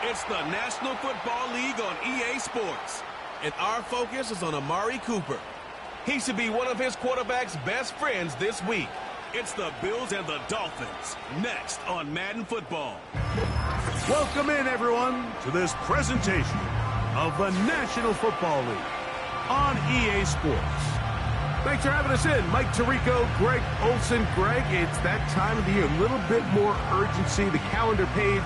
It's the National Football League on EA Sports. And our focus is on Amari Cooper. He should be one of his quarterback's best friends this week. It's the Bills and the Dolphins, next on Madden Football. Welcome in, everyone, to this presentation of the National Football League on EA Sports. Thanks for having us in. Mike Tirico, Greg Olson. Greg, it's that time of the year. A little bit more urgency. The calendar page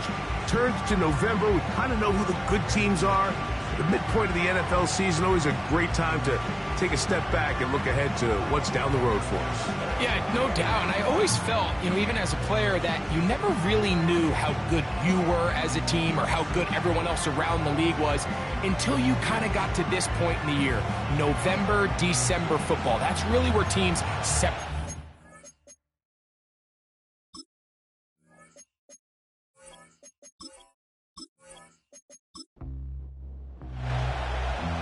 turns to November. We kind of know who the good teams are. The midpoint of the NFL season, always a great time to take a step back and look ahead to what's down the road for us. Yeah, no doubt. And I always felt, even as a player, that you never really knew how good you were as a team or how good everyone else around the league was until you kind of got to this point in the year. November, December football. That's really where teams separate.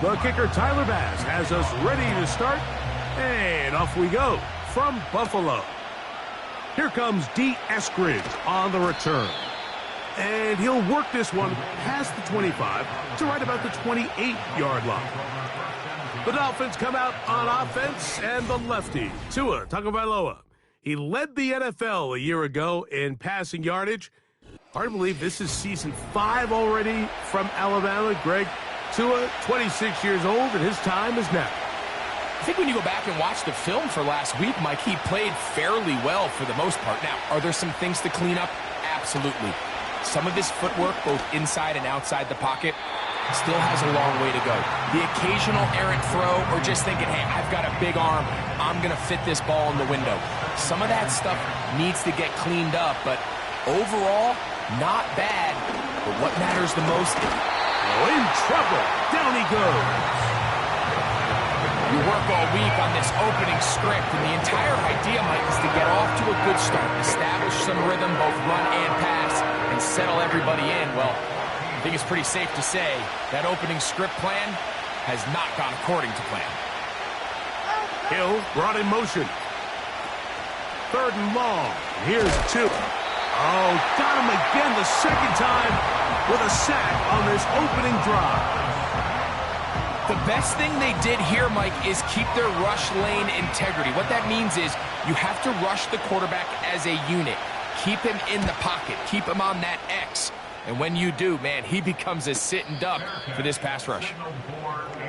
The kicker, Tyler Bass, has us ready to start, and off we go from Buffalo. Here comes D. Eskridge on the return, and he'll work this one past the 25 to right about the 28-yard line. The Dolphins come out on offense, and the lefty, Tua Tagovailoa. He led the NFL a year ago in passing yardage. Hard to believe this is season 5 already from Alabama. Greg, Tua, 26 years old, and his time is now. I think when you go back and watch the film for last week, Mike, he played fairly well for the most part. Now, are there some things to clean up? Absolutely. Some of his footwork, both inside and outside the pocket, still has a long way to go. The occasional errant throw or just thinking, hey, I've got a big arm, I'm going to fit this ball in the window. Some of that stuff needs to get cleaned up, but overall, not bad. But what matters the most is in trouble. Down he goes. You work all week on this opening script, and the entire idea, Mike, is to get off to a good start, establish some rhythm, both run and pass, and settle everybody in. Well, I think it's pretty safe to say that opening script plan has not gone according to plan. Hill brought in motion. 3rd and long. Here's 2. Oh, got him again the second time with a sack on this opening drive. The best thing they did here, Mike, is keep their rush lane integrity. What that means is you have to rush the quarterback as a unit. Keep him in the pocket. Keep him on that X. And when you do, man, he becomes a sitting duck for this pass rush.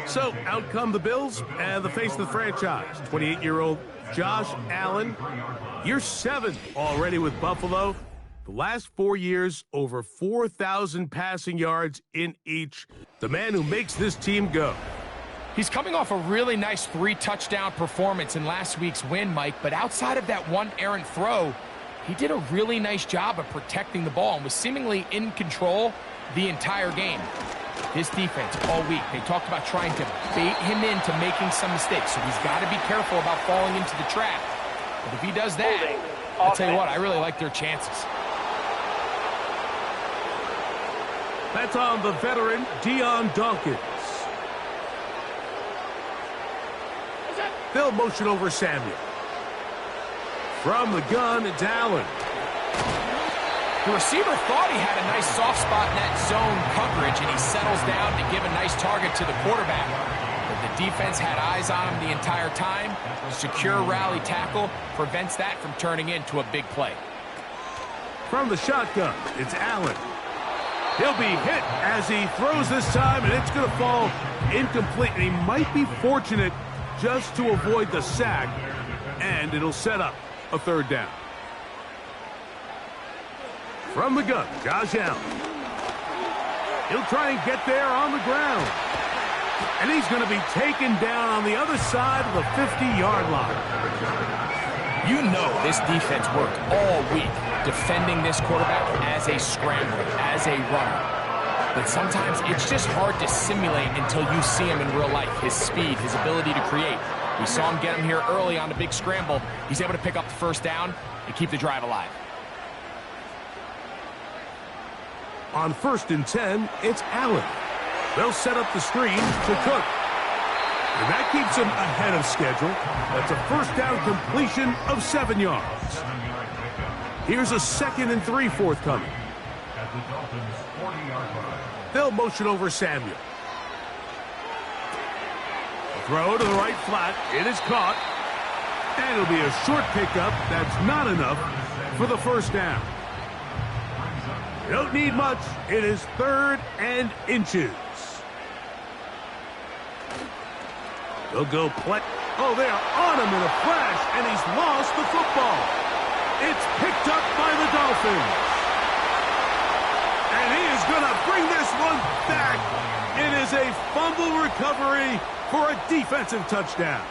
So, out come the Bills and the face of the franchise. 28-year-old Josh Allen. Year 7 already with Buffalo. The last 4 years, over 4,000 passing yards in each. The man who makes this team go. He's coming off a really nice 3-touchdown performance in last week's win, Mike, but outside of that one errant throw, he did a really nice job of protecting the ball and was seemingly in control the entire game. This defense all week, they talked about trying to bait him into making some mistakes, so he's got to be careful about falling into the trap. But if he does that, I'll tell you what, I really like their chances. That's on the veteran, Deion Dawkins. They'll motion over Samuel. From the gun, it's Allen. The receiver thought he had a nice soft spot in that zone coverage, and he settles down to give a nice target to the quarterback. But the defense had eyes on him the entire time. Secure rally tackle prevents that from turning into a big play. From the shotgun, it's Allen. He'll be hit as he throws this time, and it's going to fall incomplete. And he might be fortunate just to avoid the sack, and it'll set up a 3rd down. From the gun, Josh Allen. He'll try and get there on the ground. And he's going to be taken down on the other side of the 50-yard line. You know this defense worked all week defending this quarterback as a scrambler, as a runner. But sometimes it's just hard to simulate until you see him in real life. His speed, his ability to create. We saw him get him here early on a big scramble. He's able to pick up the 1st down and keep the drive alive. On 1st and 10, it's Allen. They'll set up the screen to Cook. And that keeps him ahead of schedule. That's a 1st down completion of 7 yards. Here's a 2nd and 3 forthcoming. They'll motion over Samuel. Throw to the right flat. It is caught. And it'll be a short pickup. That's not enough for the first down. You don't need much. It is 3rd and inches. They'll go play. Oh, they are on him in a flash, and he's lost the football. It's picked up by the Dolphins. And he is going to bring this one back. It is a fumble recovery for a defensive touchdown.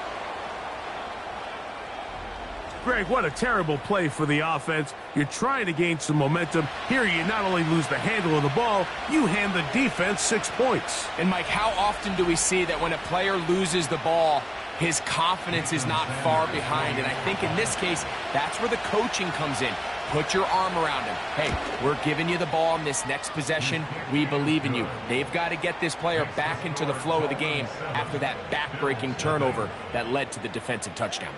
Greg, what a terrible play for the offense. You're trying to gain some momentum. Here you not only lose the handle of the ball, you hand the defense 6 points. And Mike, how often do we see that when a player loses the ball, his confidence is not far behind? And I think in this case, that's where the coaching comes in. Put your arm around him. Hey, we're giving you the ball in this next possession. We believe in you. They've got to get this player back into the flow of the game after that back-breaking turnover that led to the defensive touchdown.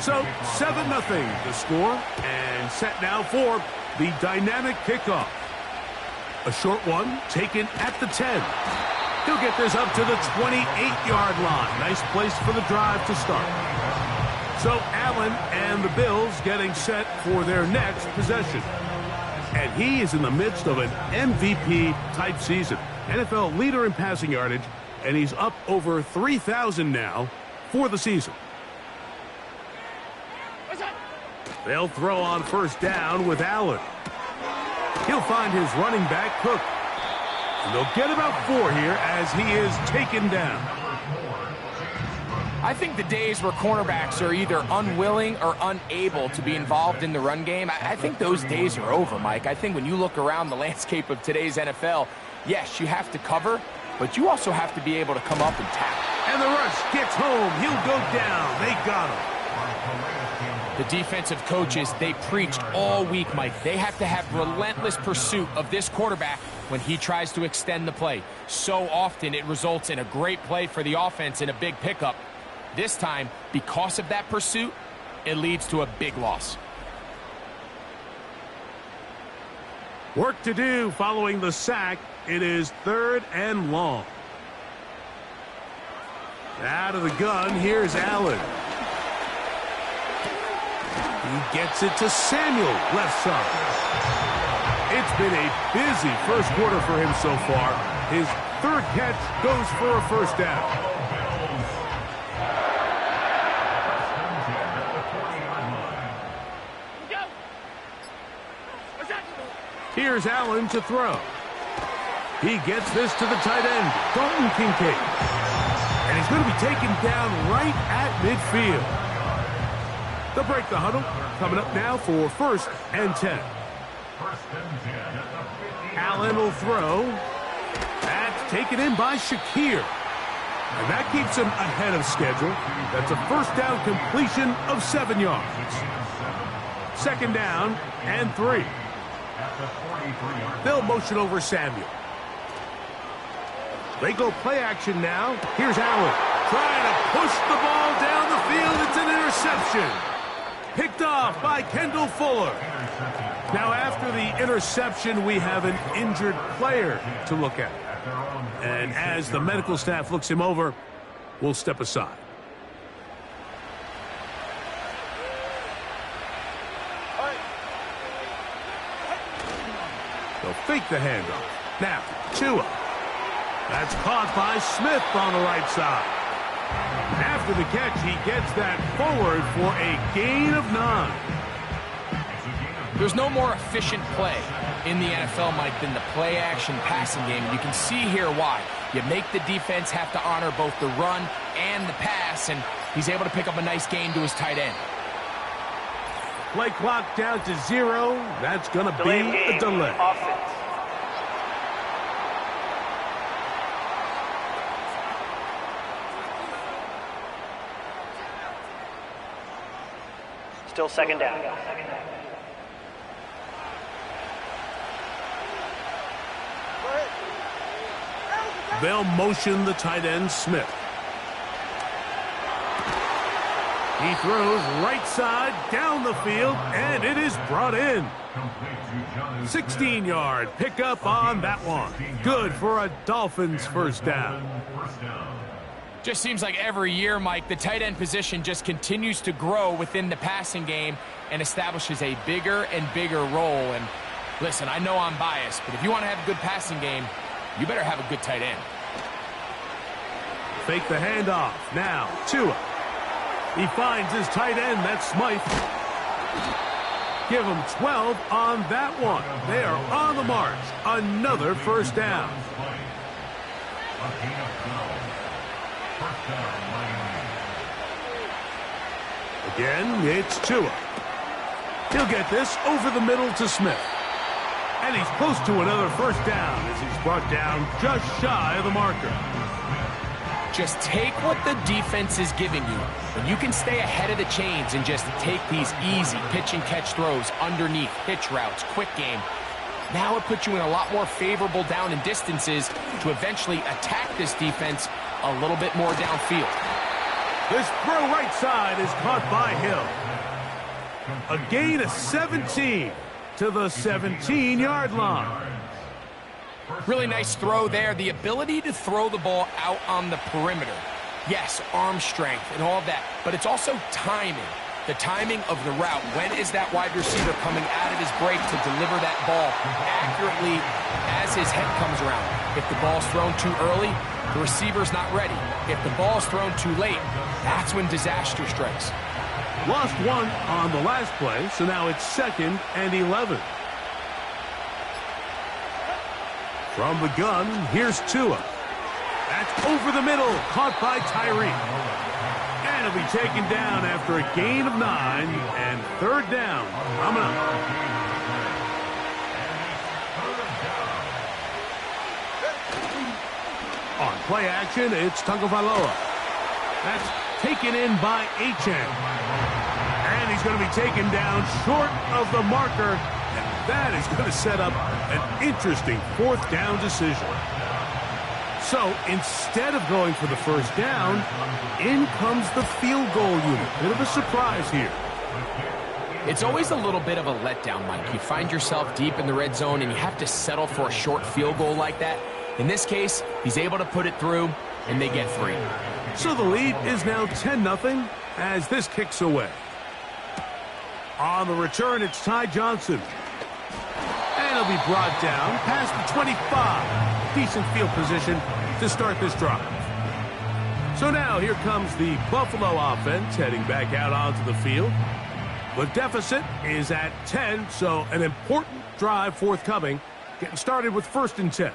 So, 7-0 the score, and set now for the dynamic kickoff. A short one taken at the 10. He'll get this up to the 28-yard line. Nice place for the drive to start. So, Allen and the Bills getting set for their next possession. And he is in the midst of an MVP-type season. NFL leader in passing yardage, and he's up over 3,000 now for the season. They'll throw on first down with Allen. He'll find his running back, Cook. And they'll get about 4 here as he is taken down. I think the days where cornerbacks are either unwilling or unable to be involved in the run game, I think those days are over, Mike. I think when you look around the landscape of today's NFL, yes, you have to cover, but you also have to be able to come up and tackle. And the rush gets home. He'll go down. They got him. The defensive coaches, they preached all week, Mike. They have to have relentless pursuit of this quarterback when he tries to extend the play. So often it results in a great play for the offense and a big pickup. This time, because of that pursuit, it leads to a big loss. Work to do following the sack. It is 3rd and long. Out of the gun, here's Allen. He gets it to Samuel, left side. It's been a busy first quarter for him so far. His 3rd catch goes for a first down. Here's Allen to throw. He gets this to the tight end, Dalton Kincaid. And he's going to be taken down right at midfield. They'll break the huddle. Coming up now for 1st and 10. Allen will throw. That's taken in by Shakir. And that keeps him ahead of schedule. That's a first down completion of 7 yards. 2nd down and 3. They'll motion over Samuel. They go play action now. Here's Allen trying to push the ball down the field. It's an interception. Picked off by Kendall Fuller. Now, after the interception, we have an injured player to look at. And as the medical staff looks him over, we'll step aside. They'll fake the handoff. Now, Tua. That's caught by Smith on the right side. After the catch, he gets that forward for a gain of 9. There's no more efficient play in the NFL, Mike, than the play-action passing game. And you can see here why. You make the defense have to honor both the run and the pass, and he's able to pick up a nice gain to his tight end. Play clock down to 0. That's going to be a delay. Offense. Still 2nd down. They'll motion the tight end, Smith. He throws right side down the field, and it is brought in. 16-yard pickup on that one. Good for a Dolphins first down. Just seems like every year, Mike, the tight end position just continues to grow within the passing game and establishes a bigger and bigger role. And listen, I know I'm biased, but if you want to have a good passing game, you better have a good tight end. Fake the handoff. Now, Tua. He finds his tight end, that's Smythe. Give him 12 on that one. They are on the march. Another first down. Again, it's Tua. He'll get this over the middle to Smith. And he's close to another first down as he's brought down just shy of the marker. Just take what the defense is giving you. When you can stay ahead of the chains and just take these easy pitch and catch throws underneath, hitch routes, quick game, now it puts you in a lot more favorable down and distances to eventually attack this defense a little bit more downfield. This throw right side is caught by Hill. A gain of 17 to the 17-yard line. Really nice throw there. The ability to throw the ball out on the perimeter. Yes, arm strength and all that, but it's also timing. The timing of the route. When is that wide receiver coming out of his break to deliver that ball accurately as his head comes around? If the ball's thrown too early, the receiver's not ready. If the ball's thrown too late, that's when disaster strikes. Lost one on the last play, so now it's 2nd and 11. From the gun, here's Tua. That's over the middle, caught by Tyree. And he'll be taken down after a gain of 9, and 3rd down coming up. On play action, it's Tagovailoa. That's taken in by Achane. And he's going to be taken down short of the marker. And that is going to set up an interesting 4th down decision. So instead of going for the first down, in comes the field goal unit. Bit of a surprise here. It's always a little bit of a letdown, Mike. You find yourself deep in the red zone and you have to settle for a short field goal like that. In this case, he's able to put it through, and they get 3. So the lead is now 10-0 as this kicks away. On the return, it's Ty Johnson. And he'll be brought down past the 25. Decent field position to start this drive. So now here comes the Buffalo offense heading back out onto the field. The deficit is at 10, so an important drive forthcoming. Getting started with 1st and 10.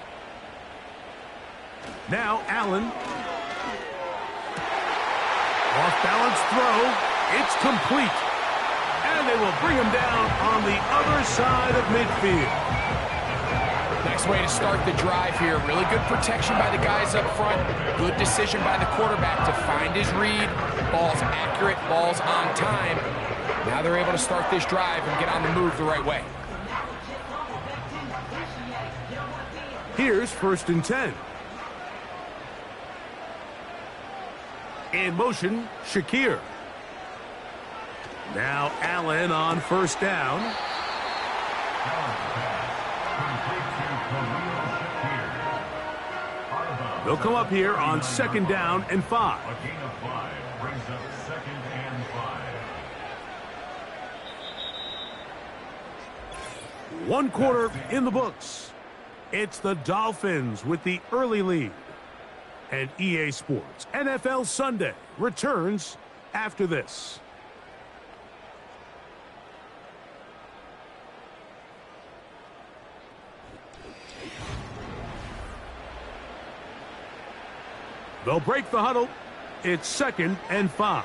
Now Allen. Off-balance throw. It's complete. And they will bring him down on the other side of midfield. Nice way to start the drive here. Really good protection by the guys up front. Good decision by the quarterback to find his read. Ball's accurate, ball's on time. Now they're able to start this drive and get on the move the right way. Here's 1st and 10. In motion, Shakir. Now Allen on 1st down. They'll come up here on 2nd down and 5. A gain of 5 brings up 2nd and 5. 1 quarter in the books. It's the Dolphins with the early lead. And EA Sports NFL Sunday returns after this. They'll break the huddle. It's 2nd and 5.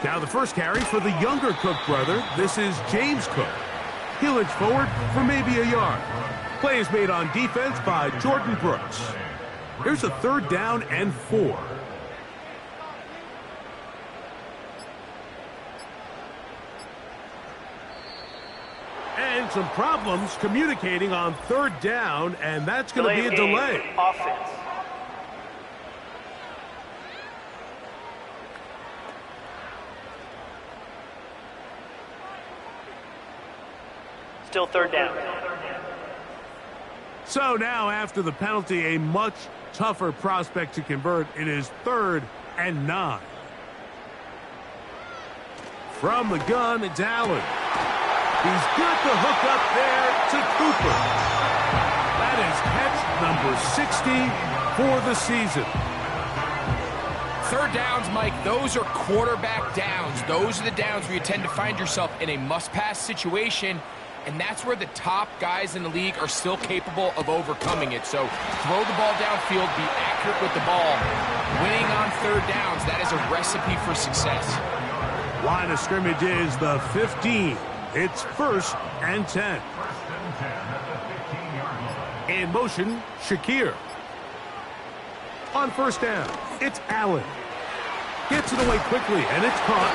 Now the first carry for the younger Cook brother. This is James Cook. He'll inch forward for maybe a yard. Play is made on defense by Jordan Brooks. Here's a 3rd down and 4. And some problems communicating on 3rd down, and that's going to be a delay. Offense. Still third down. So now, after the penalty, a much tougher prospect to convert. It is 3rd and 9. From the gun, it's Allen. He's got the hook up there to Cooper. That is catch number 60 for the season. Third downs, Mike, those are quarterback downs. Those are the downs where you tend to find yourself in a must-pass situation, and that's where the top guys in the league are still capable of overcoming it. So throw the ball downfield, be accurate with the ball. Winning on third downs, that is a recipe for success. Line of scrimmage is the 15. It's 1st and 10. In motion, Shakir. On 1st down, it's Allen. Gets it away quickly, and it's caught.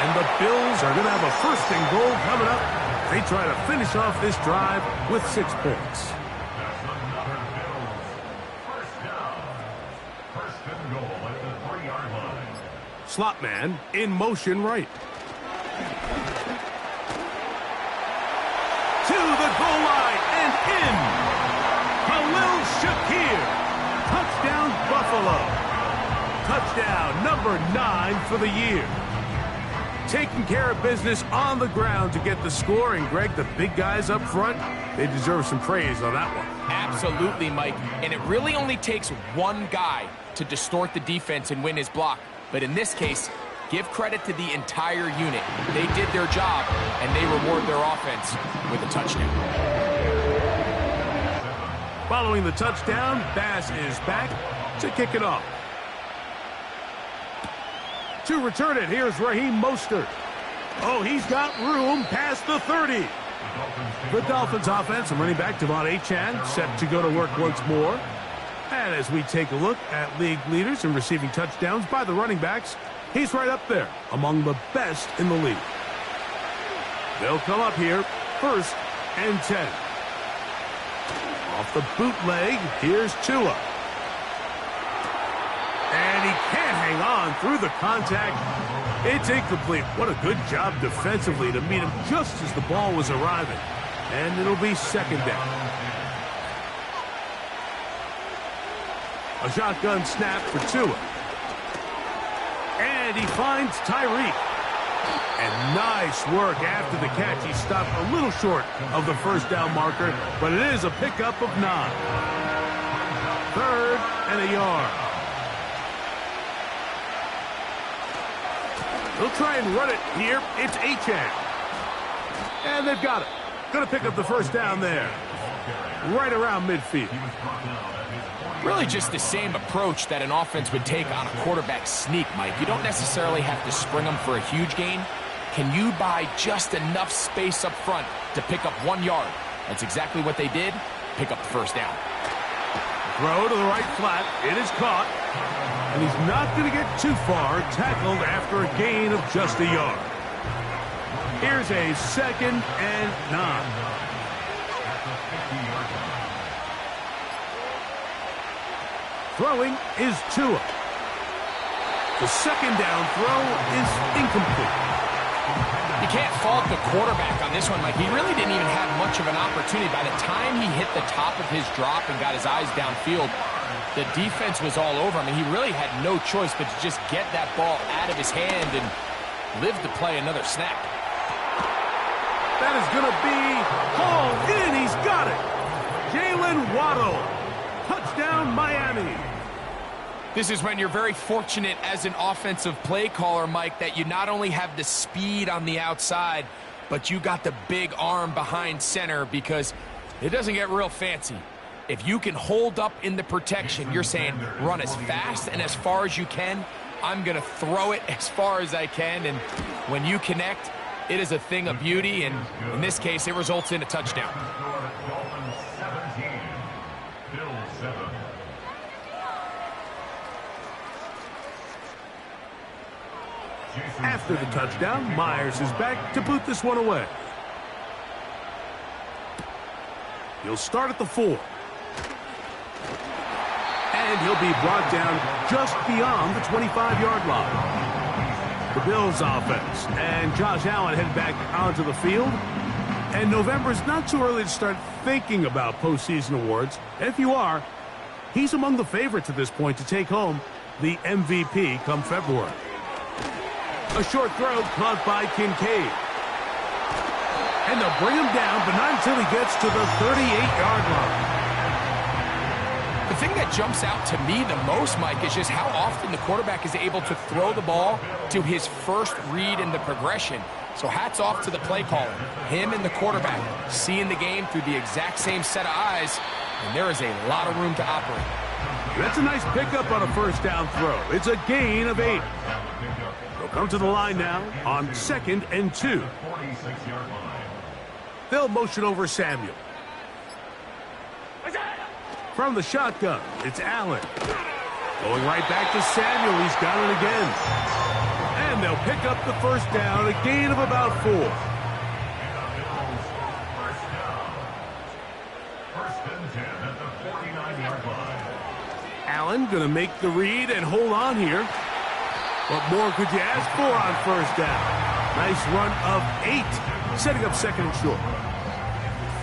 And the Bills are going to have a 1st and goal coming up. They try to finish off this drive with 6 points. Slot man in motion right. To the goal line and in. Khalil Shakir. Touchdown, Buffalo. Touchdown number 9 for the year. Taking care of business on the ground to get the score. And, Greg, the big guys up front, they deserve some praise on that one. Absolutely, Mike. And it really only takes one guy to distort the defense and win his block. But in this case, give credit to the entire unit. They did their job, and they reward their offense with a touchdown. Following the touchdown, Bass is back to kick it off. To return it, here's Raheem Mostert. Oh, he's got room past the 30. The Dolphins offense and running back Devon Achane set to go to work once more. And as we take a look at league leaders in receiving touchdowns by the running backs, he's right up there among the best in the league. They'll come up here, 1st and 10. Off the bootleg, here's Tua. And he can't hang on through the contact. It's incomplete. What a good job defensively to meet him just as the ball was arriving. And it'll be 2nd down. A shotgun snap for Tua. And he finds Tyreek. And nice work after the catch. He stopped a little short of the 1st down marker, but it is a pickup of 9. 3rd and a yard. They'll try and run it here. It's Achane. And they've got it. Going to pick up the 1st down there. Right around midfield. Really just the same approach that an offense would take on a quarterback sneak, Mike. You don't necessarily have to spring them for a huge gain. Can you buy just enough space up front to pick up 1 yard? That's exactly what they did. Pick up the 1st down. Throw to the right flat. It is caught. And he's not going to get too far. Tackled after a gain of just a yard. Here's a 2nd and 9. Throwing is Tua. The 2nd down throw is incomplete. You can't fault the quarterback on this one, Mike. He really didn't even have much of an opportunity. By the time he hit the top of his drop and got his eyes downfield, the defense was all over him, and he really had no choice but to just get that ball out of his hand and live to play another snap. That is going to be hauled in. He's got it. Jalen Waddle. Touchdown, Miami. This is when you're very fortunate as an offensive play caller, Mike, that you not only have the speed on the outside, but you got the big arm behind center, because it doesn't get real fancy. If you can hold up in the protection, you're saying run as fast and as far as you can. I'm going to throw it as far as I can, and when you connect, it is a thing of beauty, and in this case, it results in a touchdown. Dolphins 17, Bills 7. After the touchdown, Myers is back to boot this one away. He'll start at the 4. And he'll be brought down just beyond the 25-yard line. The Bills offense and Josh Allen head back onto the field. And November's not too early to start thinking about postseason awards. If you are, he's among the favorites at this point to take home the MVP come February. A short throw caught by Kincaid. And they'll bring him down, but not until he gets to the 38-yard line. The thing that jumps out to me the most, Mike, is just how often the quarterback is able to throw the ball to his first read in the progression. So hats off to the play caller. Him and the quarterback seeing the game through the exact same set of eyes, and there is a lot of room to operate. That's a nice pickup on a first down throw. It's a gain of 8. They'll come to the line now on 2nd and 2. They'll motion over Samuel. From the shotgun, it's Allen. Going right back to Samuel. He's got it again. And they'll pick up the first down, a gain of about 4. First and 10 at the 49-yard line. Allen going to make the read and hold on here. What more could you ask for on first down? Nice run of 8, setting up 2nd and short.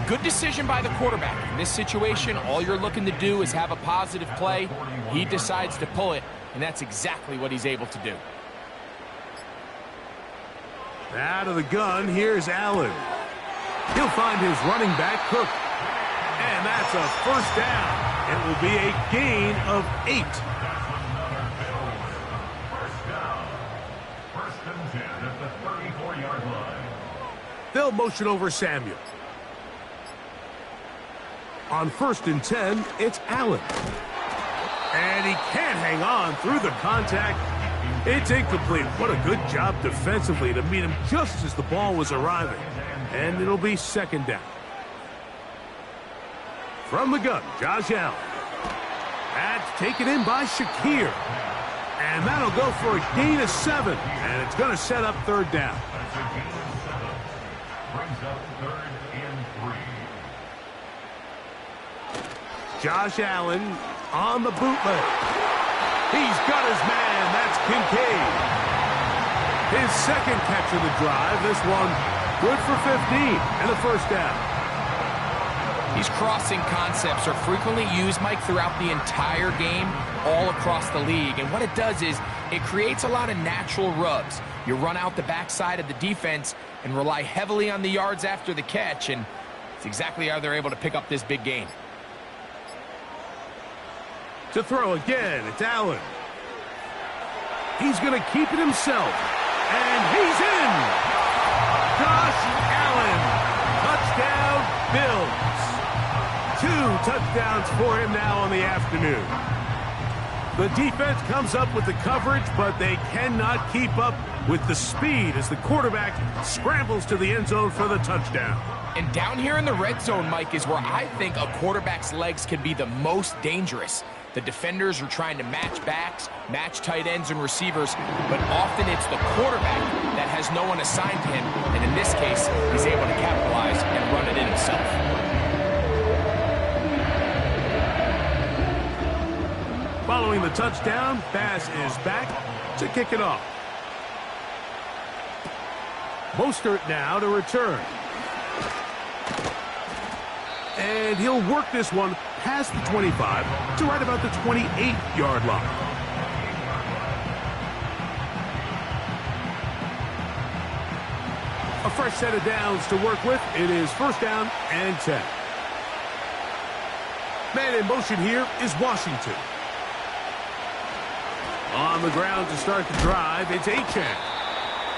Good decision by the quarterback. In this situation, all you're looking to do is have a positive play. He decides to pull it, and that's exactly what he's able to do. Out of the gun, here's Allen. He'll find his running back, Cook. And that's a first down. It will be a gain of 8. First down. First and 10 at the 34-yard line. They'll motion over Samuel. On 1st and 10, it's Allen. And he can't hang on through the contact. It's incomplete. What a good job defensively to meet him just as the ball was arriving. And it'll be 2nd down. From the gun, Josh Allen. That's taken in by Shakir. And that'll go for a gain of 7. And it's going to set up 3rd down. That's a gain of 7. Brings up 3rd and 3. Josh Allen on the bootleg. He's got his man. That's Kincaid. His 2nd catch of the drive. This one good for 15 and a first down. These crossing concepts are frequently used, Mike, throughout the entire game, all across the league. And what it does is it creates a lot of natural rubs. You run out the backside of the defense and rely heavily on the yards after the catch, and it's exactly how they're able to pick up this big gain. To throw again, it's Allen. He's going to keep it himself. And he's in! Josh Allen. Touchdown, Bills. 2 touchdowns for him now on the afternoon. The defense comes up with the coverage, but they cannot keep up with the speed as the quarterback scrambles to the end zone for the touchdown. And down here in the red zone, Mike, is where I think a quarterback's legs can be the most dangerous. The defenders are trying to match backs, match tight ends and receivers, but often it's the quarterback that has no one assigned to him, and in this case, he's able to capitalize and run it in himself. Following the touchdown, Bass is back to kick it off. Mostert now to return. And he'll work this one past the 25 to right about the 28-yard line. A fresh set of downs to work with. It is 1st down and 10. Man in motion here is Washington. On the ground to start the drive, it's Achane.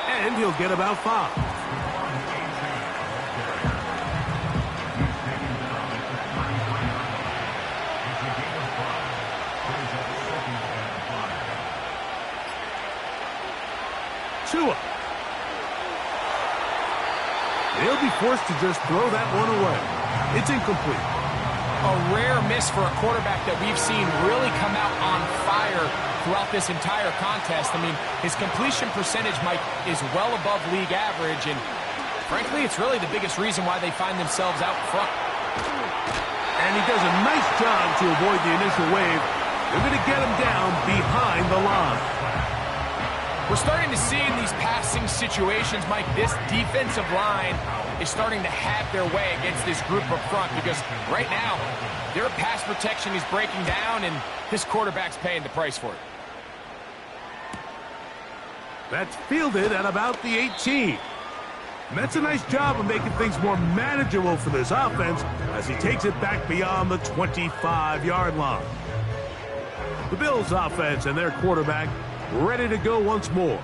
And he'll get about 5. Tua. They'll be forced to just throw that one away. It's incomplete. A rare miss for a quarterback that we've seen really come out on fire throughout this entire contest. I mean, his completion percentage, Mike, is well above league average, and frankly, it's really the biggest reason why they find themselves out front. And he does a nice job to avoid the initial wave. They're going to get him down behind the line. We're starting to see in these passing situations, Mike, this defensive line is starting to have their way against this group up front, because right now, their pass protection is breaking down, and this quarterback's paying the price for it. That's fielded at about the 18. And that's a nice job of making things more manageable for this offense as he takes it back beyond the 25-yard line. The Bills offense and their quarterback ready to go once more.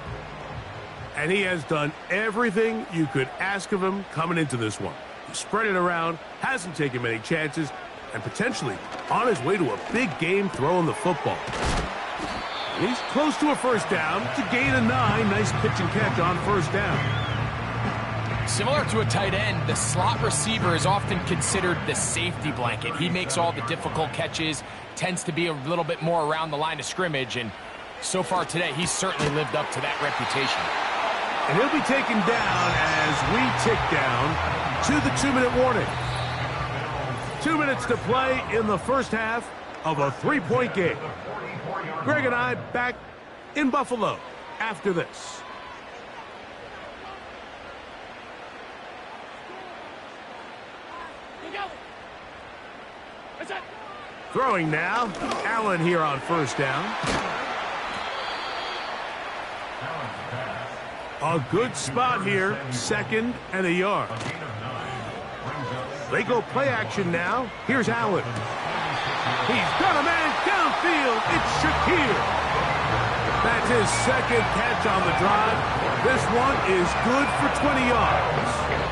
And he has done everything you could ask of him coming into this one. He spread it around, hasn't taken many chances, and potentially on his way to a big game throwing the football. And he's close to a first down to gain a 9. Nice pitch and catch on first down. Similar to a tight end, the slot receiver is often considered the safety blanket. He makes all the difficult catches, tends to be a little bit more around the line of scrimmage, and so far today, he's certainly lived up to that reputation. And he'll be taken down as we tick down to the 2-minute warning. 2 minutes to play in the first half of a 3-point game. Greg and I back in Buffalo after this. Throwing now, Allen here on first down. A good spot here, 2nd and a yard. They go play action now. Here's Allen. He's got a man downfield. It's Shakir. That's his 2nd catch on the drive. This one is good for 20 yards.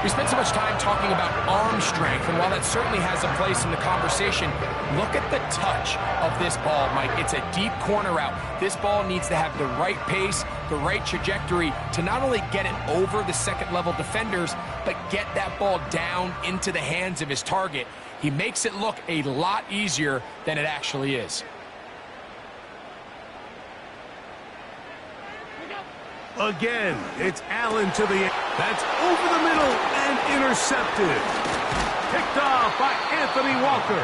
We spent so much time talking about arm strength, and while that certainly has a place in the conversation, look at the touch of this ball, Mike. It's a deep corner route. This ball needs to have the right pace, the right trajectory to not only get it over the second-level defenders, but get that ball down into the hands of his target. He makes it look a lot easier than it actually is. Again, it's Allen to the... That's over the middle and intercepted. Picked off by Anthony Walker.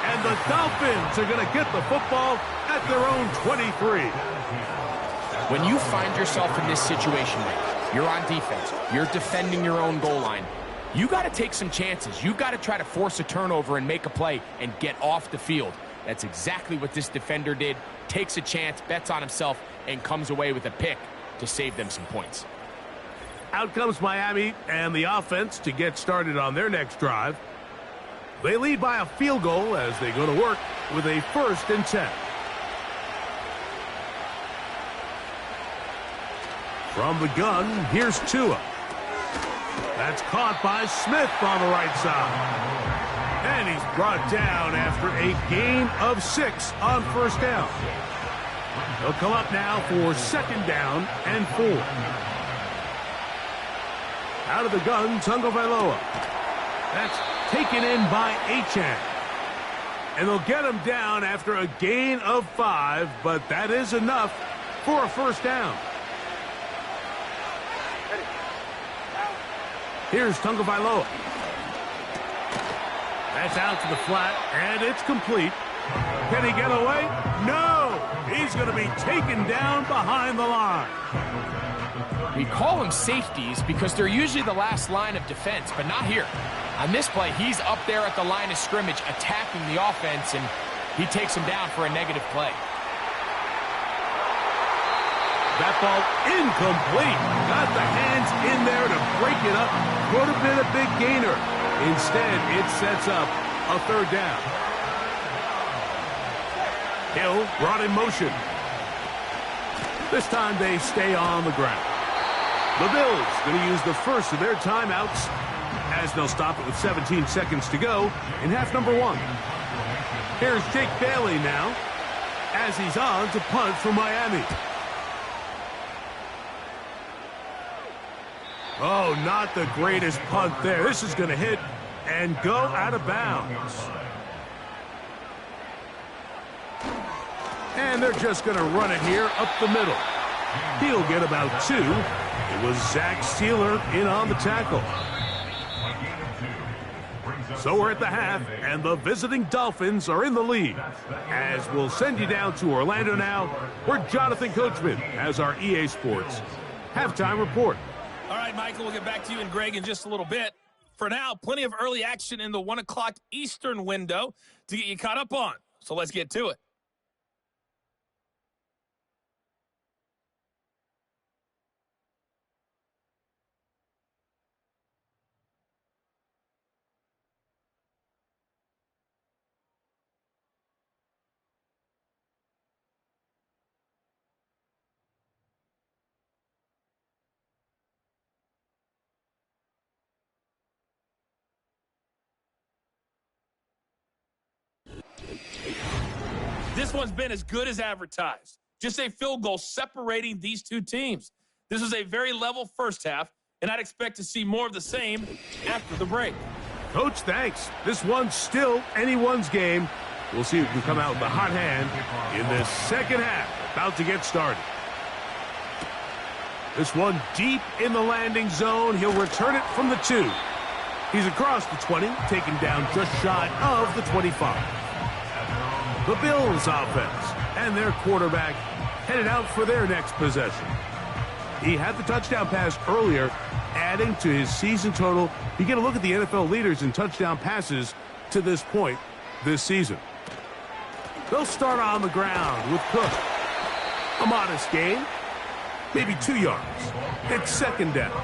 And the Dolphins are going to get the football at their own 23. When you find yourself in this situation, Mike, you're on defense, you're defending your own goal line, you got to take some chances. You got to try to force a turnover and make a play and get off the field. That's exactly what this defender did. Takes a chance, bets on himself, and comes away with a pick to save them some points. Out comes Miami and the offense to get started on their next drive. They lead by a field goal as they go to work with a 1st and 10. From the gun, here's Tua. That's caught by Smith on the right side. And he's brought down after a gain of 6 on first down. He'll come up now for 2nd down and 4. Out of the gun, Tagovailoa. That's taken in by Achane. And they'll get him down after a gain of 5, but that is enough for a first down. Here's Tagovailoa. That's out to the flat, and it's complete. Can he get away? No! He's going to be taken down behind the line. We call them safeties because they're usually the last line of defense, but not here. On this play, he's up there at the line of scrimmage attacking the offense, and he takes him down for a negative play. That ball incomplete. Got the hands in there to break it up. Would have been a big gainer. Instead, it sets up a 3rd down. Hill brought in motion. This time they stay on the ground. The Bills going to use the first of their timeouts as they'll stop it with 17 seconds to go in half number 1. Here's Jake Bailey now as he's on to punt for Miami. Oh, not the greatest punt there. This is going to hit and go out of bounds. And they're just going to run it here up the middle. He'll get about 2. It was Zach Sealer in on the tackle. So we're at the half, and the visiting Dolphins are in the lead. As we'll send you down to Orlando now, where Jonathan Coachman has our EA Sports halftime report. All right, Michael, we'll get back to you and Greg in just a little bit. For now, plenty of early action in the 1 o'clock Eastern window to get you caught up on. So let's get to it. This one's been as good as advertised. Just a field goal separating these two teams. This was a very level first half, and I'd expect to see more of the same after the break. Coach, thanks. This one's still anyone's game. We'll see who can come out with a hot hand in this second half. About to get started. This one deep in the landing zone. He'll return it from the 2. He's across the 20, taken down just shy of the 25. The Bills offense and their quarterback headed out for their next possession. He had the touchdown pass earlier, adding to his season total. You get a look at the NFL leaders in touchdown passes to this point this season. They'll start on the ground with Cook. A modest gain, maybe 2 yards. It's second down.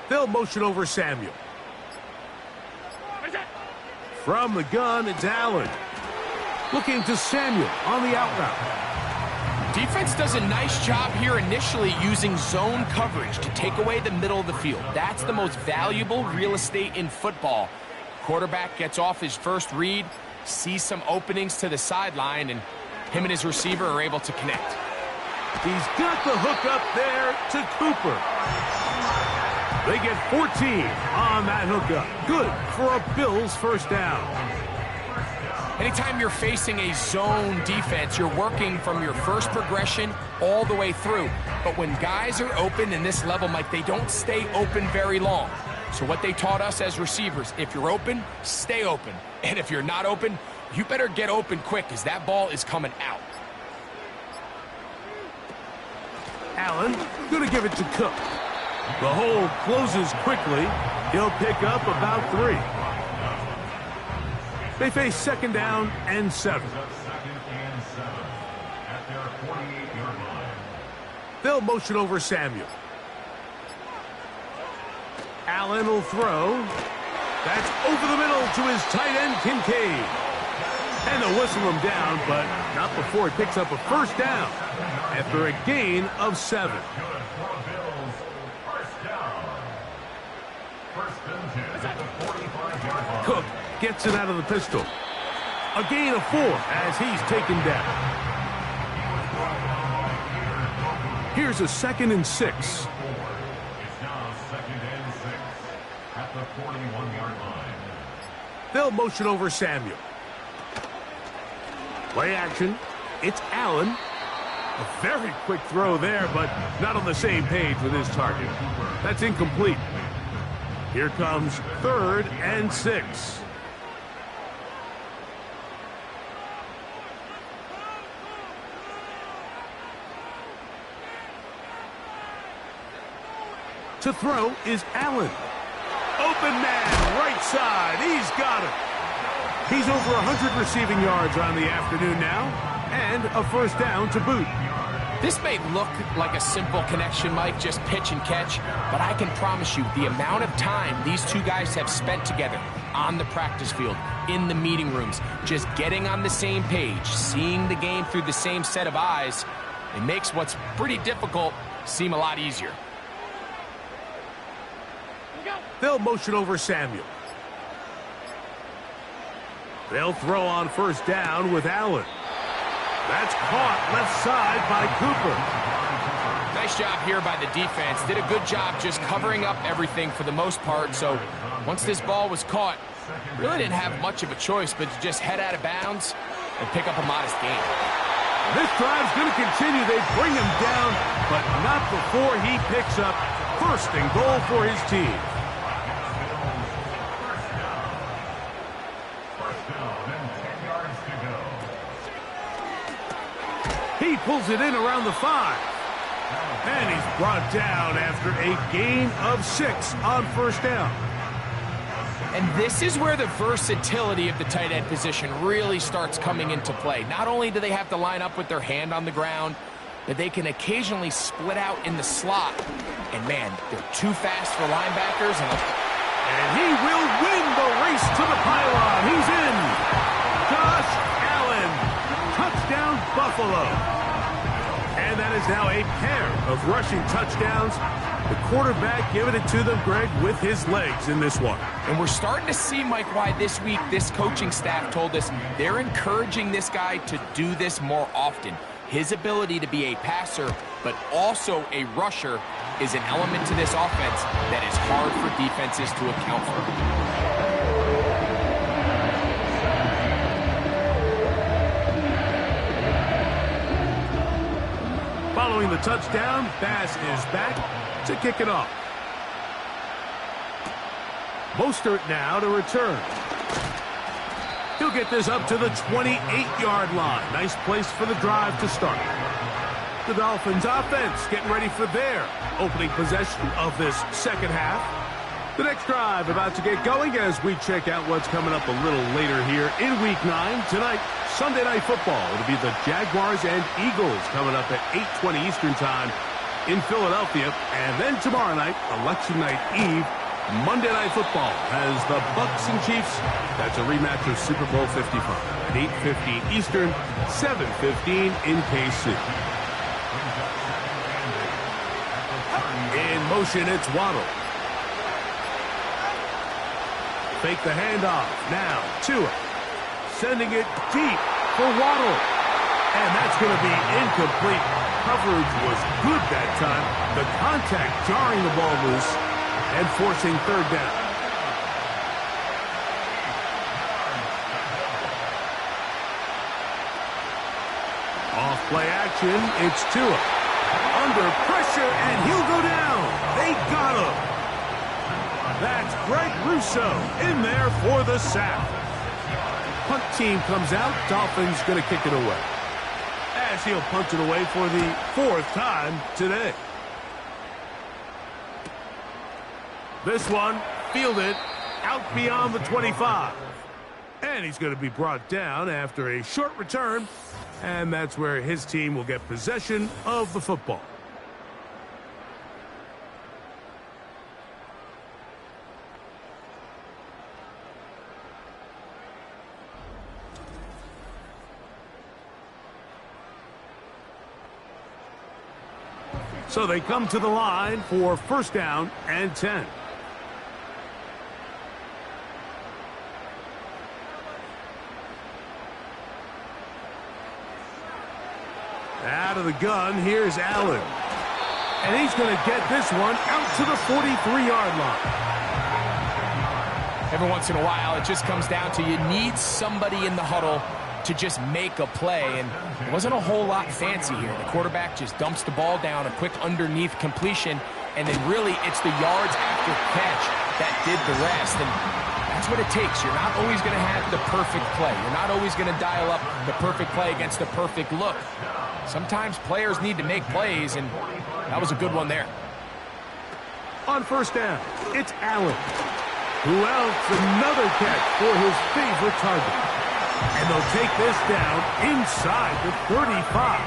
They'll motion over Samuel. From the gun, it's Allen. Looking to Samuel on the out route. Defense does a nice job here initially using zone coverage to take away the middle of the field. That's the most valuable real estate in football. Quarterback gets off his first read, sees some openings to the sideline, and him and his receiver are able to connect. He's got the hook up there to Cooper. They get 14 on that hookup. Good for a Bills first down. Anytime you're facing a zone defense, you're working from your first progression all the way through. But when guys are open in this level, Mike, they don't stay open very long. So what they taught us as receivers, if you're open, stay open. And if you're not open, you better get open quick because that ball is coming out. Allen going to give it to Cook. The hole closes quickly. He'll pick up about 3. They face second down and 7. They'll motion over Samuel. Allen will throw. That's over the middle to his tight end, Kincaid. And they'll whistle him down, but not before he picks up a first down after a gain of 7. Cook gets it out of the pistol. A gain of 4 as he's taken down. Here's a 2nd and 6. It's now 2nd and 6 at the 41-yard line. They'll motion over Samuel. Play action. It's Allen. A very quick throw there, but not on the same page with his target. That's incomplete. Here comes 3rd and 6. To throw is Allen. Open man, right side. He's got it. He's over 100 receiving yards on the afternoon now, and a first down to boot. This may look like a simple connection, Mike, just pitch and catch, but I can promise you the amount of time these two guys have spent together on the practice field, in the meeting rooms, just getting on the same page, seeing the game through the same set of eyes, it makes what's pretty difficult seem a lot easier. They'll motion over Samuel. They'll throw on first down with Allen. That's caught left side by Cooper. Nice job here by the defense. Did a good job just covering up everything for the most part. So once this ball was caught, really didn't have much of a choice but to just head out of bounds and pick up a modest gain. This drive's going to continue. They bring him down, but not before he picks up first and goal for his team. pulls it in around the 5. And he's brought down after a gain of 6 on first down. And this is where the versatility of the tight end position really starts coming into play. Not only do they have to line up with their hand on the ground, but they can occasionally split out in the slot. And man, they're too fast for linebackers. And he will win the race to the pylon. He's in. Josh Allen. Touchdown, Buffalo. And that is now a pair of rushing touchdowns. The quarterback giving it to them, Greg, with his legs in this one. And we're starting to see, Mike, why this week this coaching staff told us they're encouraging this guy to do this more often. His ability to be a passer, but also a rusher, is an element to this offense that is hard for defenses to account for. Following the touchdown, Bass is back to kick it off. Mostert now to return. He'll get this up to the 28-yard line. Nice place for the drive to start. The Dolphins offense getting ready for their opening possession of this second half. The next drive about to get going as we check out what's coming up a little later here in Week 9. Tonight, Sunday Night Football. It'll be the Jaguars and Eagles coming up at 8:20 Eastern Time in Philadelphia. And then tomorrow night, Election Night Eve, Monday Night Football has the Bucs and Chiefs. That's a rematch of Super Bowl 55 at 8:15 Eastern, 7:15 in KC. In motion, it's Waddle. Fake the handoff. Now, Tua. Sending it deep for Waddle. And that's going to be incomplete. Coverage was good that time. The contact jarring the ball loose and forcing third down. Off play action, it's Tua. Under pressure, and he'll go down. They got him. That's Greg Rousseau in there for the sack. Punt team comes out. Dolphins going to kick it away. As he'll punt it away for the 4th time today. This one fielded out beyond the 25. And he's going to be brought down after a short return. And that's where his team will get possession of the football. So they come to the line for first down and 10. Out of the gun, here's Allen. And he's going to get this one out to the 43-yard line. Every once in a while, it just comes down to you need somebody in the huddle to just make a play, and it wasn't a whole lot fancy here. The quarterback just dumps the ball down, a quick underneath completion, and then really it's the yards after catch that did the rest, and that's what it takes. You're not always going to have the perfect play. You're not always going to dial up the perfect play against the perfect look. Sometimes players need to make plays, and that was a good one there. On first down, it's Allen. Who else? Another catch for his favorite target. And they'll take this down inside the 35.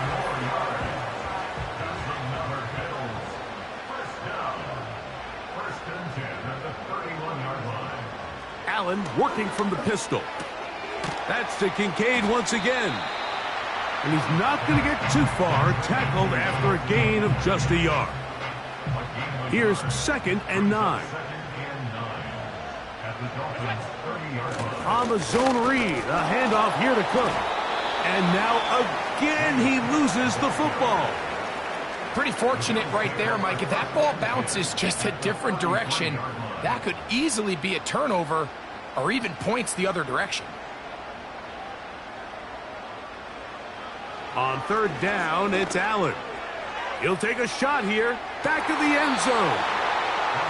Allen working from the pistol. That's to Kincaid once again. And he's not going to get too far, tackled after a gain of just a yard. Here's 2nd and 9. On the zone read, a handoff here to Cook. And now again he loses the football. Pretty fortunate right there, Mike. If that ball bounces just a different direction, that could easily be a turnover or even points the other direction. On third down, it's Allen. He'll take a shot here, back of the end zone.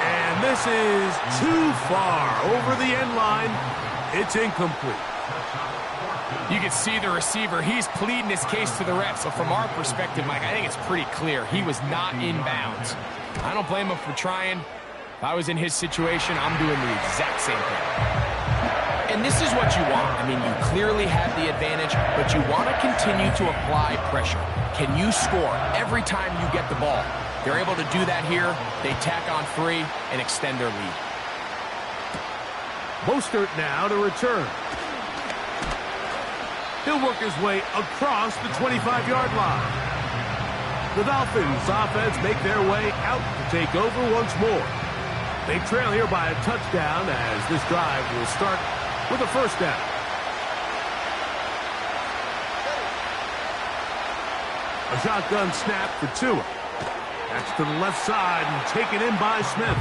And this is too far over the end line. It's incomplete. You can see the receiver. He's pleading his case to the ref. So from our perspective, Mike, I think it's pretty clear. He was not in bounds. I don't blame him for trying. If I was in his situation, I'm doing the exact same thing. And this is what you want. I mean, you clearly have the advantage, but you want to continue to apply pressure. Can you score every time you get the ball? They're able to do that here. They tack on 3 and extend their lead. Mostert now to return. He'll work his way across the 25-yard line. The Dolphins offense make their way out to take over once more. They trail here by a touchdown as this drive will start with a first down. A shotgun snap for Tua. That's to the left side and taken in by Smith.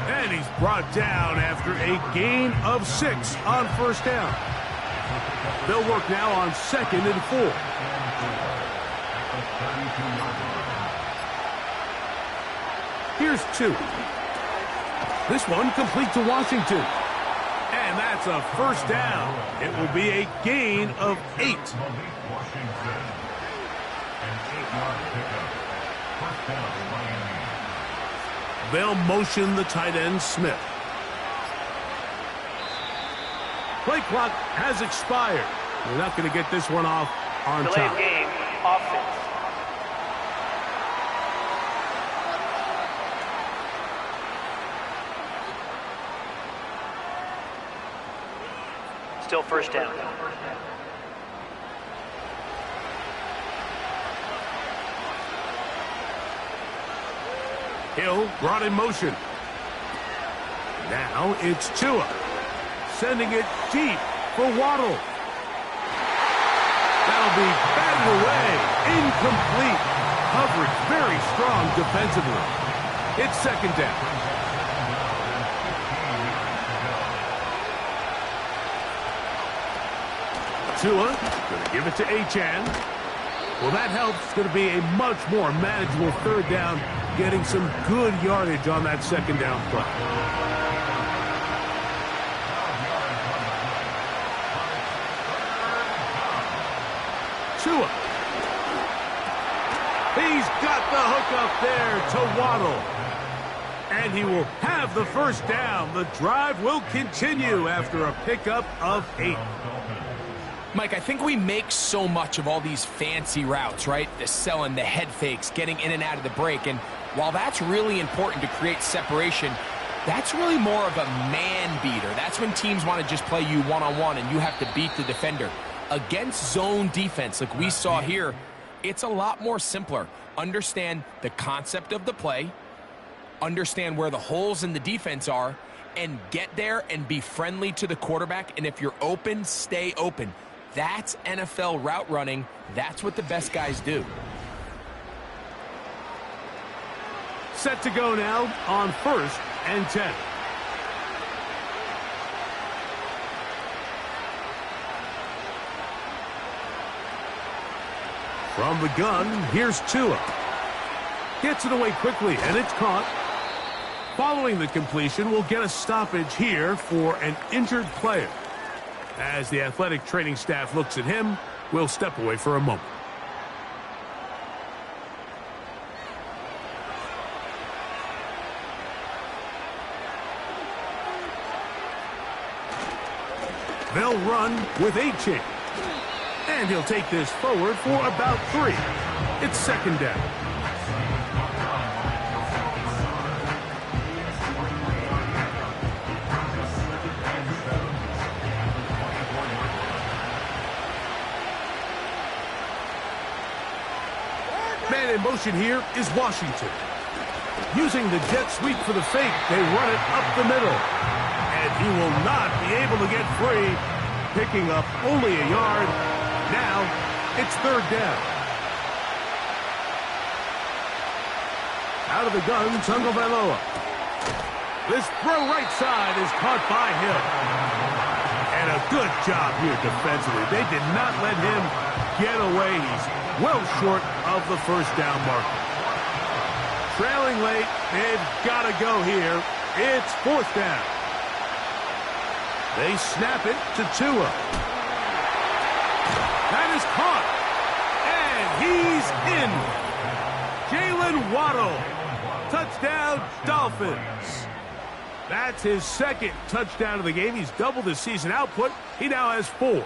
And he's brought down after a gain of 6 on first down. They'll work now on 2nd and 4. Here's 2. This one complete to Washington. And that's a first down. It will be a gain of 8. They'll motion the tight end Smith. Play clock has expired. We're not going to get this one off on Delayed time. game, offense. Still first down. Hill brought in motion. Now it's Tua. Sending it deep for Waddle. That'll be batted away. Incomplete. Coverage very strong defensively. It's 2nd down. Tua going to give it to Achane. Well, that helps. It's going to be a much more manageable 3rd down, getting some good yardage on that 2nd down play. Tua. He's got the hook up there to Waddle. And he will have the first down. The drive will continue after a pickup of 8. Mike, I think we make so much of all these fancy routes, right? The selling, the head fakes, getting in and out of the break. And while that's really important to create separation, that's really more of a man beater. That's when teams want to just play you one-on-one and you have to beat the defender. Against zone defense, like we saw here, it's a lot more simpler. Understand the concept of the play, understand where the holes in the defense are, and get there and be friendly to the quarterback. And if you're open, stay open. That's NFL route running. That's what the best guys do. Set to go now on 1st and 10. From the gun, here's Tua. Gets it away quickly, and it's caught. Following the completion, we'll get a stoppage here for an injured player. As the athletic training staff looks at him, we'll step away for a moment. They'll run with Achane. And he'll take this forward for about 3. It's 2nd down. Man in motion here is Washington. Using the jet sweep for the fake, they run it up the middle. And he will not be able to get free, picking up only a yard. Now, it's 3rd down. Out of the gun, Tagovailoa. This throw right side is caught by Hill. And a good job here defensively. They did not let him get away. He's well short of the first down marker. Trailing late, they've got to go here. It's 4th down. They snap it to Tua. That is caught. And he's in. Jalen Waddle. Touchdown, Dolphins. That's his second touchdown of the game. He's doubled his season output. He now has 4.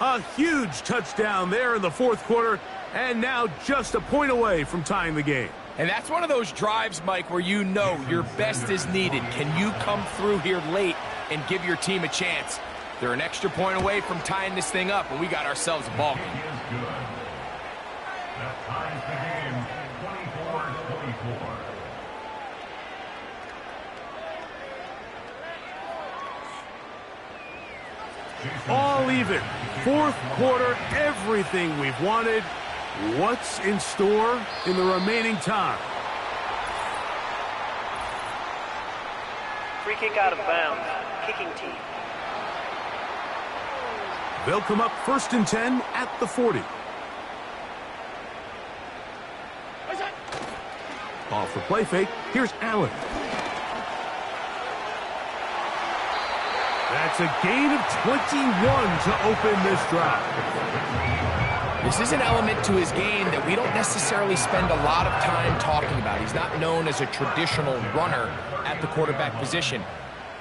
A huge touchdown there in the fourth quarter, and now just a point away from tying the game. And that's one of those drives, Mike, where you know your best is needed. Can you come through here late and give your team a chance? They're an extra point away from tying this thing up, and we got ourselves a ball game. That ties the game 24-24. All even. Fourth quarter, everything we've wanted. What's in store in the remaining time? Free kick out of bounds. Kicking team. They'll come up 1st and 10 at the 40. Off the play fake. Here's Allen. That's a gain of 21 to open this drive. This is an element to his game that we don't necessarily spend a lot of time talking about. He's not known as a traditional runner at the quarterback position.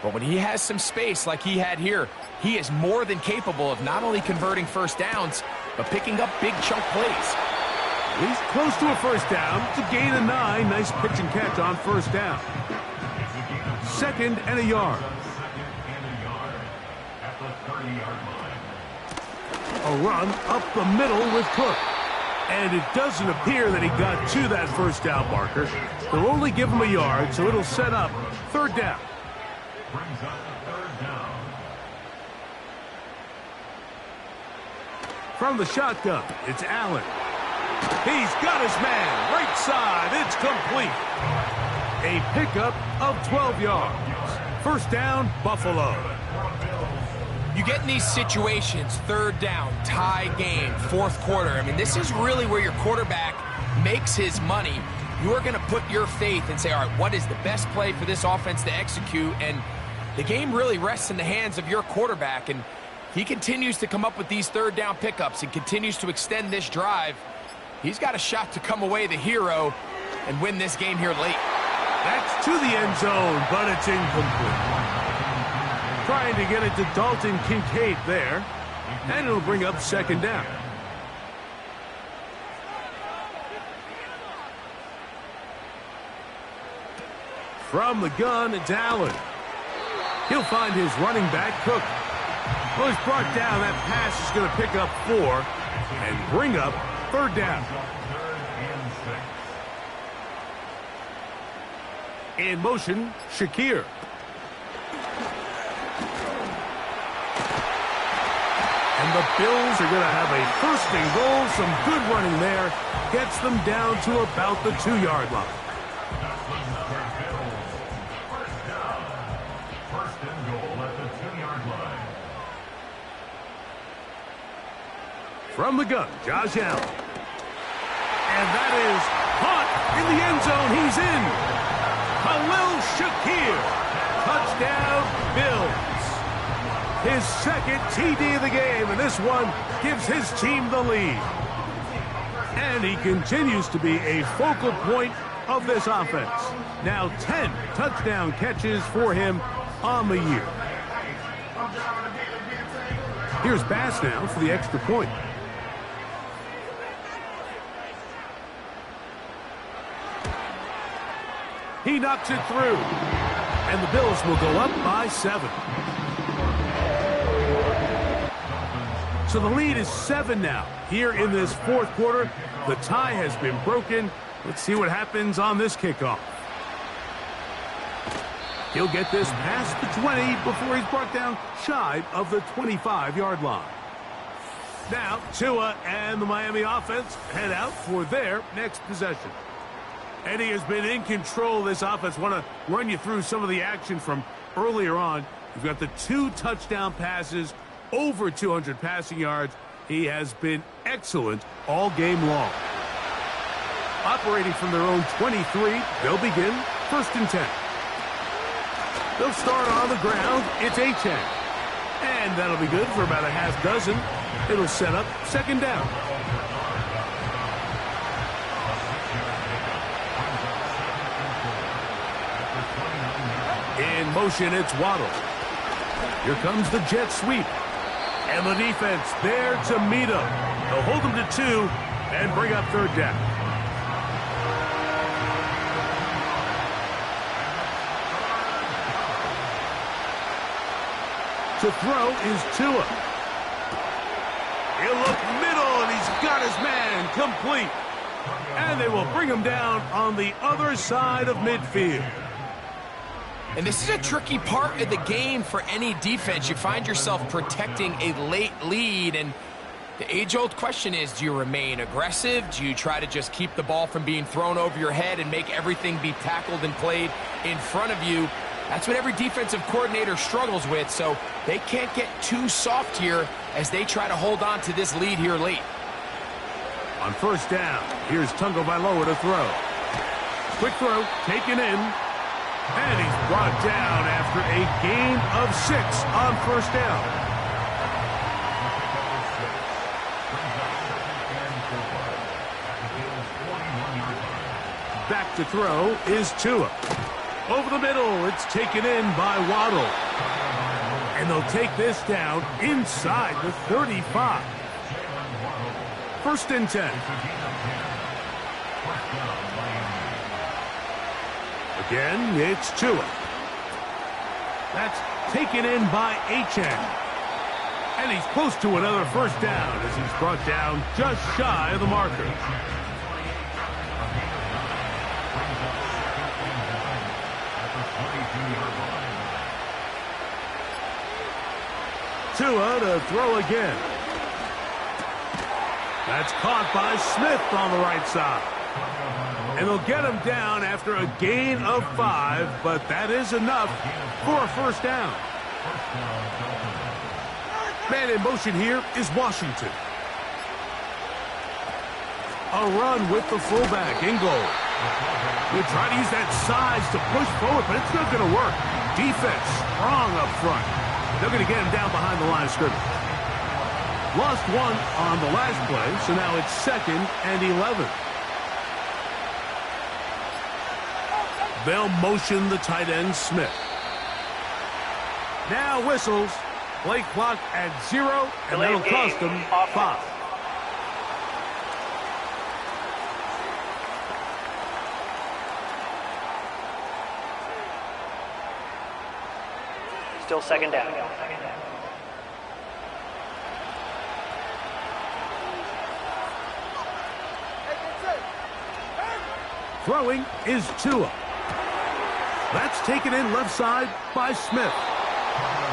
But when he has some space like he had here, he is more than capable of not only converting first downs, but picking up big chunk plays. He's close to a first down. It's a gain of 9. Nice pitch and catch on first down. 2nd and a yard. A run up the middle with Cook. And it doesn't appear that he got to that first down marker. They'll only give him a yard, so it'll set up 3rd down. Brings up the 3rd down. From the shotgun, it's Allen. He's got his man. Right side. It's complete. A pickup of 12 yards. First down, Buffalo. You get in these situations, 3rd down, tie game, 4th quarter. I mean, this is really where your quarterback makes his money. You are going to put your faith and say, all right, what is the best play for this offense to execute? And the game really rests in the hands of your quarterback. And he continues to come up with these 3rd down pickups and continues to extend this drive. He's got a shot to come away the hero and win this game here late. That's to the end zone, but it's incomplete. Trying to get it to Dalton Kincaid there, and it'll bring up 2nd down. From the gun, it's Allen. He'll find his running back, Cook. Well, he's brought down. That pass is going to pick up 4 and bring up 3rd down. In motion, Shakir. And the Bills are going to have a 1st and goal. Some good running there. Gets them down to about the 2-yard line. First and goal at the 2-yard line. From the gun, Josh Allen. And that is caught in the end zone. He's in. Khalil Shakir. Touchdown, Bills. His 2nd TD of the game, and this one gives his team the lead. And he continues to be a focal point of this offense. Now 10 touchdown catches for him on the year. Here's Bass now for the extra point. He knocks it through. And the Bills will go up by 7. So the lead is 7 now. Here in this 4th quarter, the tie has been broken. Let's see what happens on this kickoff. He'll get this past the 20 before he's brought down shy of the 25-yard line. Now, Tua and the Miami offense head out for their next possession. And he has been in control of this offense. Want to run you through some of the action from earlier on. You've got the 2 touchdown passes, over 200 passing yards. He has been excellent all game long. Operating from their own 23, they'll begin 1st and 10. They'll start on the ground. It's Achane. And that'll be good for about a half dozen. It'll set up second down. In motion, it's Waddle. Here comes the jet sweep. And the defense there to meet him. They'll hold him to 2 and bring up third down. To throw is Tua. He'll look middle, and he's got his man complete. And they will bring him down on the other side of midfield. And this is a tricky part of the game for any defense. You find yourself protecting a late lead, and the age-old question is, do you remain aggressive? Do you try to just keep the ball from being thrown over your head and make everything be tackled and played in front of you? That's what every defensive coordinator struggles with, so they can't get too soft here as they try to hold on to this lead here late. On first down, here's Tagovailoa to throw. Quick throw, taken in. And he's brought down after a gain of 6 on first down. Back to throw is Tua. Over the middle, it's taken in by Waddle. And they'll take this down inside the 35. First and 10. Again, it's Tua. That's taken in by Achane. And he's close to another first down as he's brought down just shy of the marker. Tua to throw again. That's caught by Smith on the right side. And they'll get him down after a gain of 5, but that is enough for a first down. Man in motion here is Washington. A run with the fullback in goal. They try to use that size to push forward, but it's not going to work. Defense strong up front. They're going to get him down behind the line of scrimmage. Lost 1 on the last play, so now it's 2nd and 11. They'll motion the tight end, Smith. Now whistles. Play clock at 0, and that'll cost them 5. Still second down. Throwing is Tua. That's taken in left side by Smith.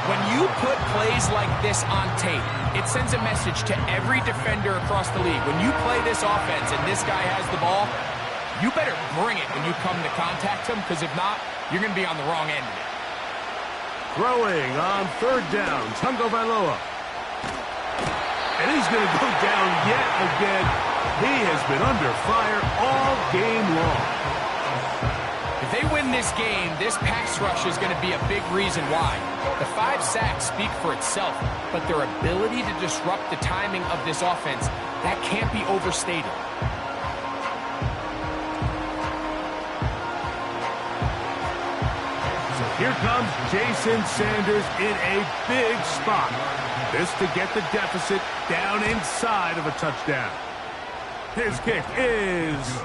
When you put plays like this on tape, it sends a message to every defender across the league. When you play this offense and this guy has the ball, you better bring it when you come to contact him, because if not, you're going to be on the wrong end of it. Throwing on third down, Tagovailoa. And he's going to go down yet again. He has been under fire all game long. If they win this game, this pass rush is going to be a big reason why. The 5 sacks speak for itself, but their ability to disrupt the timing of this offense, that can't be overstated. So here comes Jason Sanders in a big spot. This to get the deficit down inside of a touchdown. His kick is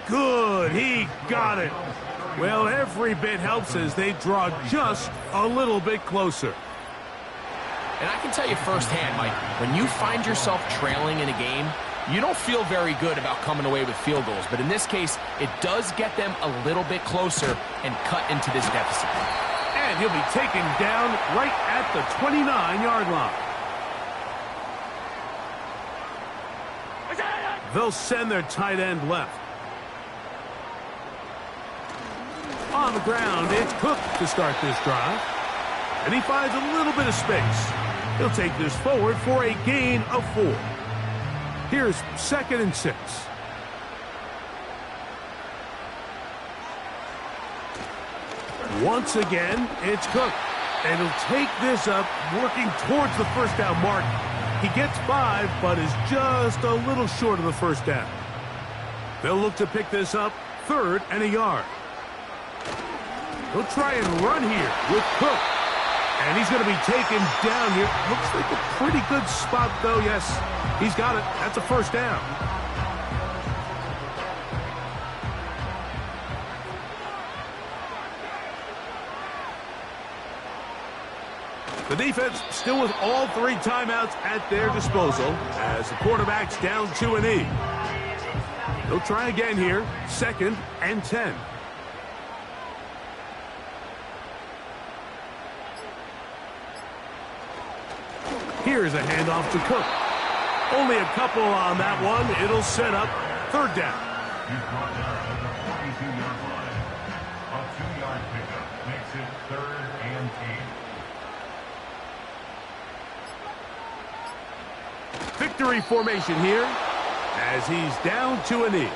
good. He got it. Well, every bit helps as they draw just a little bit closer. And I can tell you firsthand, Mike, when you find yourself trailing in a game, you don't feel very good about coming away with field goals. But in this case, it does get them a little bit closer and cut into this deficit. And he'll be taken down right at the 29-yard line. They'll send their tight end left. On the ground, it's Cook to start this drive. And he finds a little bit of space. He'll take this forward for a gain of 4. Here's 2nd and 6. Once again, it's Cook. And he'll take this up, working towards the first down mark. He gets 5, but is just a little short of the first down. They'll look to pick this up, 3rd and a yard. He'll try and run here with Cook. And he's going to be taken down here. Looks like a pretty good spot, though. Yes, he's got it. That's a first down. The defense still with all 3 timeouts at their disposal as the quarterback's down 2-E. They'll try again here, 2nd and 10. Here's a handoff to Cook. Only a couple on that one. It'll set up 3rd down. He's brought down at the 42-yard line. A 2-yard pickup makes it 3rd and 8. Victory formation here as he's down 2-E.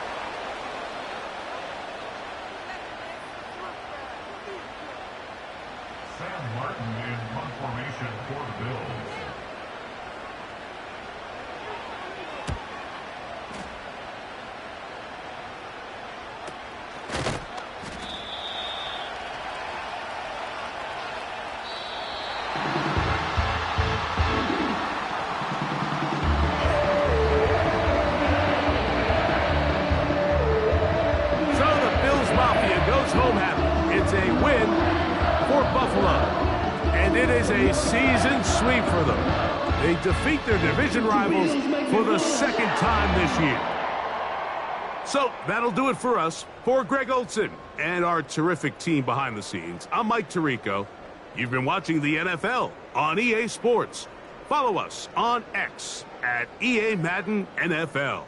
Sam Martin in punt formation for the Bills. Home happy. It's a win for Buffalo. And it is a season sweep for them. They defeat their division rivals for the 2nd time this year. So that'll do it for us. For Greg Olson and our terrific team behind the scenes, I'm Mike Tirico. You've been watching the NFL on EA Sports. Follow us on X at EA Madden NFL.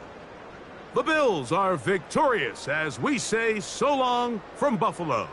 The Bills are victorious as we say so long from Buffalo.